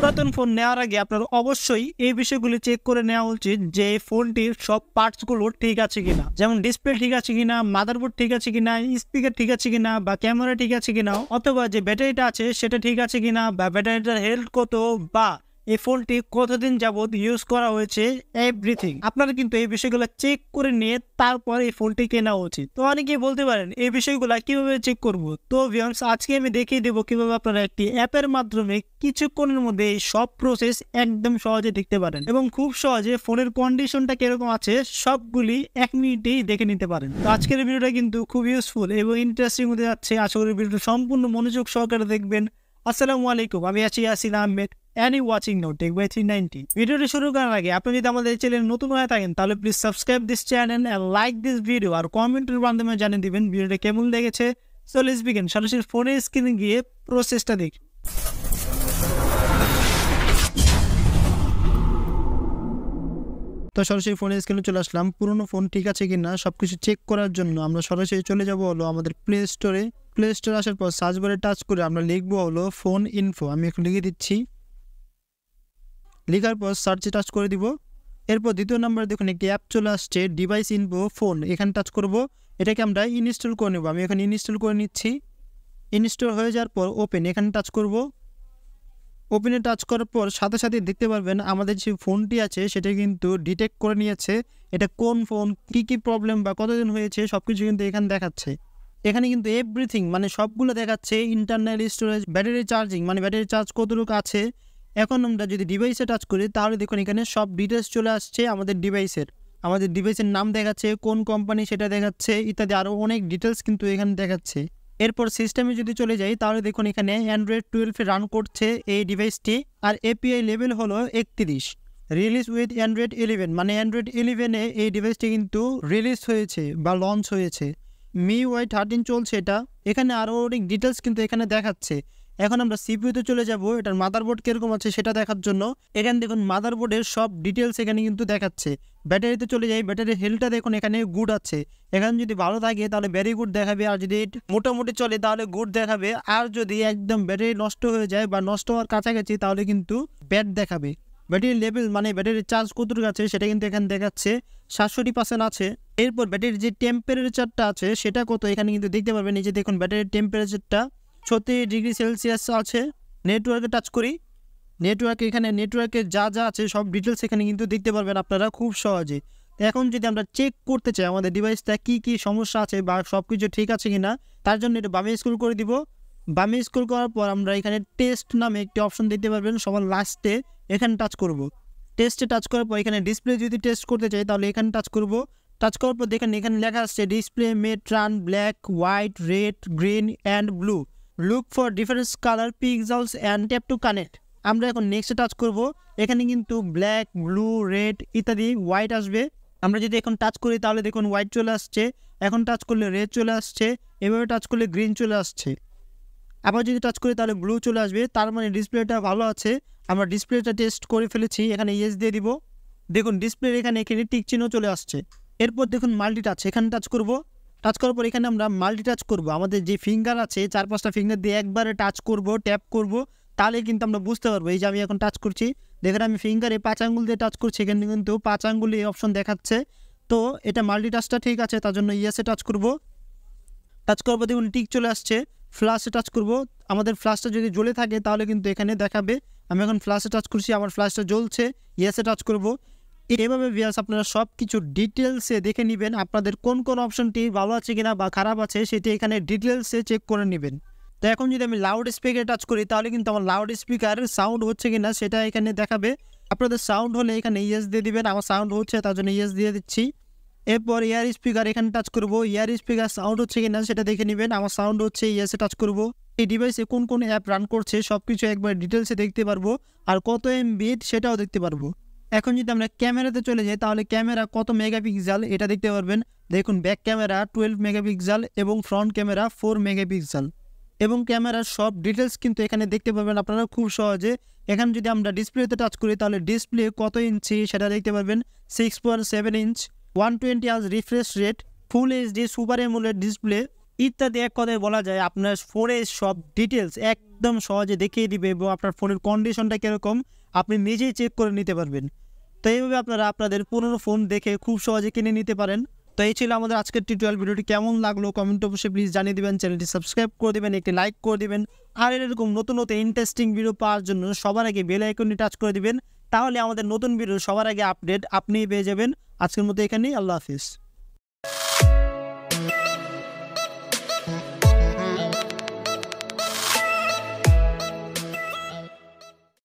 পুরাতন ফোন নেওয়ার আগে আপনার অবশ্যই এই বিষয়গুলি চেক করে নেওয়া উচিত যে ফোনটির সব পার্টসগুলো ঠিক আছে কিনা, যেমন ডিসপ্লে ঠিক আছে কিনা, মাদারবোর্ড ঠিক আছে কিনা, স্পিকার ঠিক আছে কিনা, বা ক্যামেরা ঠিক আছে কিনা, অথবা যে ব্যাটারিটা আছে সেটা ঠিক আছে কিনা, বা ব্যাটারিটার হেলথ কত, বা এই ফোনটি কতদিন যাবত ইউজ করা হয়েছে, এভরিথিং আপনারা কিন্তু এই বিষয়গুলো চেক করে নিয়ে তারপর এই ফোনটি কেনা উচিত। তো অনেকেই বলতে পারেন এই বিষয়গুলো কিভাবে চেক করব। তো ভিউয়ার্স, আজকে আমি দেখিয়ে দেবো কিভাবে আপনারা একটি অ্যাপের মাধ্যমে কিছুক্ষণের মধ্যে এই সব প্রসেস একদম সহজে দেখতে পারেন এবং খুব সহজে ফোনের কন্ডিশনটা কিরকম আছে সবগুলি 1 মিনিটেই দেখে নিতে পারেন। তো আজকের ভিডিওটা কিন্তু খুব ইউজফুল এবং ইন্টারেস্টিং হতে যাচ্ছে। আশা করি ভিডিওটা সম্পূর্ণ মনোযোগ সহকারে দেখবেন। আসসালামু আলাইকুম, আমি আছি Yasin Ahmed and you watching now Tech Vai390। ভিডিওটি শুরু করার আগে আপনি যদি আমাদের চ্যানেলে নতুন হয়ে থাকেন তাহলে please subscribe this channel and like this video আর কমেন্টের মাধ্যমে জানিয়ে দিবেন ভিডিওটা কেমন লেগেছে। So let's begin. সরাসরি ফোনের স্ক্রিনে গিয়ে প্রসেসটা দেখি। তো সরাসরি ফোনের স্ক্রিনে চলে আসলাম। পুরনো ফোন ঠিক আছে কিনা সবকিছু চেক করার জন্য আমরা সরাসরি চলে যাব হলো আমাদের প্লে স্টোরে। প্লে স্টোরে আসার পর সার্চ বারে টাচ করে আমরা লিখবো হলো ফোন ইনফো। আমি এখন লিখে দিচ্ছি। লেখার পর সার্চে টাচ করে দিব। এরপর দ্বিতীয় নম্বরে দেখুন একটি অ্যাপ চলে আসছে ডিভাইস ইনফো ফোন, এখানে টাচ করব। এটাকে আমরা ইনস্টল করে নেব। আমি এখানে ইনস্টল করে নিচ্ছি। ইনস্টল হয়ে যাওয়ার পর ওপেন, এখানে টাচ করব। ওপেনে টাচ করার পর সাথে সাথে দেখতে পারবেন আমাদের যে ফোনটি আছে সেটা কিন্তু ডিটেক্ট করে নিয়েছে এটা কোন ফোন, কি প্রবলেম বা কতদিন হয়েছে সবকিছু কিন্তু এখানে দেখাচ্ছে। এখানে কিন্তু এভরিথিং মানে সবগুলো দেখাচ্ছে। ইন্টারনাল স্টোরেজ, ব্যাটারি চার্জিং মানে ব্যাটারি চার্জ কতটুকু আছে। এখন আমরা যদি ডিভাইসে টাচ করি তাহলে দেখুন এখানে সব ডিটেলস চলে আসছে আমাদের ডিভাইসের। আমাদের ডিভাইসের নাম দেখাচ্ছে, কোন কোম্পানি সেটা দেখাচ্ছে ইত্যাদি আরও অনেক ডিটেলস কিন্তু এখানে দেখাচ্ছে। এরপর সিস্টেমে যদি চলে যাই তাহলে দেখুন এখানে অ্যান্ড্রয়েড 12 রান করছে এই ডিভাইসটি আর এপিআই লেভেল হলো 31। রিলিজ উইথ অ্যান্ড্রয়েড 11 মানে অ্যান্ড্রয়েড 11-এ এই ডিভাইসটি কিন্তু রিলিজ হয়েছে বা লঞ্চ হয়েছে। MIUI 13 চলছে এটা। এখানে আরও অনেক ডিটেলস কিন্তু এখানে দেখাচ্ছে। এখন আমরা সিপিইউতে চলে যাব এটার মাদারবোর্ড কীরকম আছে সেটা দেখার জন্য। এখানে দেখুন মাদারবোর্ডের সব ডিটেলস এখানে কিন্তু দেখাচ্ছে। ব্যাটারিতে চলে যাই, ব্যাটারির হেলথটা দেখুন এখানে গুড আছে। এখানে যদি ভালো থাকে তাহলে ভেরি গুড দেখাবে, আর যদি মোটামুটি চলে তাহলে গুড দেখাবে, আর যদি একদম ব্যাটারি নষ্ট হয়ে যায় বা নষ্ট হওয়ার কাছাকাছি তাহলে কিন্তু ব্যাড দেখাবে। ব্যাটারি লেভেল মানে ব্যাটারির চার্জ কতটুকু আছে সেটা কিন্তু এখানে দেখাচ্ছে 67% আছে। এরপর ব্যাটারির যে টেম্পারেচারটা আছে সেটা কত এখানে কিন্তু দেখতে পারবেন। এই যে দেখুন ব্যাটারির টেম্পারেচারটা 36 ডিগ্রি সেলসিয়াস আছে। নেটওয়ার্কে টাচ করি। নেটওয়ার্কে এখানে নেটওয়ার্কের যা আছে সব ডিটেলস এখানে কিন্তু দেখতে পারবেন আপনারা খুব সহজে। এখন যদি আমরা চেক করতে চাই আমাদের ডিভাইসটা কি সমস্যা আছে বা সব কিছু ঠিক আছে কিনা, তার জন্য এটা বামে স্ক্রল করে দিব। বামে স্ক্রল করার পর আমরা এখানে টেস্ট নামে একটি অপশন দেখতে পারবেন সবার লাস্টে, এখানে টাচ করব। টেস্টে টাচ করার পর এখানে ডিসপ্লে যদি টেস্ট করতে চাই তাহলে এখানে টাচ করব। টাচ করার পর দেখেন এখানে লেখা আসছে display May turn black, white, red, green and blue. Look for different colour pixels and tap to connect. আমরা এখন নেক্সটে টাচ করব। এখানে কিন্তু ব্ল্যাক, ব্লু, রেড ইত্যাদি হোয়াইট আসবে। আমরা যদি এখন টাচ করি তাহলে দেখুন হোয়াইট চলে আসছে। এখন টাচ করলে রেড চলে আসছে। এভাবে টাচ করলে গ্রিন চলে আসছে। আবার যদি টাচ করি তাহলে ব্লু চলে আসবে। তার মানে ডিসপ্লেটা ভালো আছে। আমরা ডিসপ্লেটা টেস্ট করে ফেলেছি। এখানে ইয়েস দিয়ে দিব। দেখুন ডিসপ্লের এখানে টিক চিহ্ন চলে আসছে। এরপর দেখুন মাল্টি টাচ, এখানে টাচ করব। টাচ করার পর এখানে আমরা মাল্টি টাচ করব। আমাদের যে ফিঙ্গার আছে 4-5টা ফিঙ্গার দিয়ে একবারে টাচ করব, ট্যাপ করব, তাহলে কিন্তু আমরা বুঝতে পারবো। এই যে আমি এখন টাচ করছি, দেখেন আমি ফিঙ্গারে 5 আঙ্গুল দিয়ে টাচ করছি, এখানে কিন্তু 5 আঙ্গুল এই অপশন দেখাচ্ছে। তো এটা মাল্টি টাচটা ঠিক আছে, তার জন্য ইয়েসে টাচ করব। টাচ করবো দেখুন টিক চলে আসছে। ফ্ল্যাশে টাচ করব। আমাদের ফ্ল্যাশটা যদি জ্বলে থাকে তাহলে কিন্তু এখানে দেখাবে। আমি এখন ফ্ল্যাশে টাচ করছি, আমার ফ্ল্যাশটা জ্বলছে, ইয়েসে টাচ করব। এভাবে ভিউয়ার্স আপনারা সব কিছু ডিটেলসে দেখে নেবেন আপনাদের কোন অপশনটি ভালো আছে কিনা বা খারাপ আছে সেটি এখানে ডিটেলসে চেক করে নেবেন। তো এখন যদি আমি লাউড স্পিকারে টাচ করি তাহলে কিন্তু আমার লাউড স্পিকার সাউন্ড হচ্ছে কিনা সেটা এখানে দেখাবে। আপনাদের সাউন্ড হলে এখানে ইয়েস দিয়ে দিবেন। আমার সাউন্ড হচ্ছে তার জন্য ইয়েস দিয়ে দিচ্ছি। এরপর ইয়ার স্পিকার এখানে টাচ করব। ইয়ার স্পিকার সাউন্ড হচ্ছে কিনা সেটা দেখে নেবেন। আমার সাউন্ড হচ্ছে, ইয়েসে টাচ করব। এই ডিভাইসে কোন অ্যাপ রান করছে সব কিছু একবার ডিটেলসে দেখতে পারবো, আর কত এমবি সেটাও দেখতে পারবো। এখন যদি আমরা ক্যামেরাতে চলে যাই তাহলে ক্যামেরা কত মেগাপিক্সেল এটা দেখতে পারবেন। দেখুন ব্যাক ক্যামেরা 12 মেগাপিক্সেল এবং ফ্রন্ট ক্যামেরা 4 মেগাপিক্সেল এবং ক্যামেরার সব ডিটেলস কিন্তু এখানে দেখতে পারবেন আপনারা খুব সহজে। এখানে যদি আমরা ডিসপ্লেতে টাচ করি তাহলে ডিসপ্লে কত ইঞ্চি সেটা দেখতে পারবেন। 6.7 inch, 120 Hz refresh rate, full HD super AMOLED display, ইত্যাদি। এক কথায় বলা যায় আপনার ফোনের সব ডিটেলস একদম সহজে দেখিয়ে দিবে এবং আপনার ফোনের কন্ডিশনটা কীরকম আপনি নিজেই চেক করে নিতে পারবেন। তো এইভাবে আপনারা আপনাদের পুরনো ফোন দেখে খুব সহজে কিনে নিতে পারেন। তো এই ছিল আমাদের আজকের টিউটোরিয়াল। ভিডিওটি কেমন লাগলো কমেন্ট অবশ্যই প্লিজ জানিয়ে দেবেন, চ্যানেলটি সাবস্ক্রাইব করে দেবেন, একটি লাইক করে দেবেন, আর এরকম নতুন নতুন ইন্টারেস্টিং ভিডিও পাওয়ার জন্য সবার আগে বেল আইকনটি টাচ করে দিবেন। তাহলে আমাদের নতুন ভিডিও সবার আগে আপডেট আপনিই পেয়ে যাবেন। আজকের মতো এখানেই, আল্লাহ হাফিজ।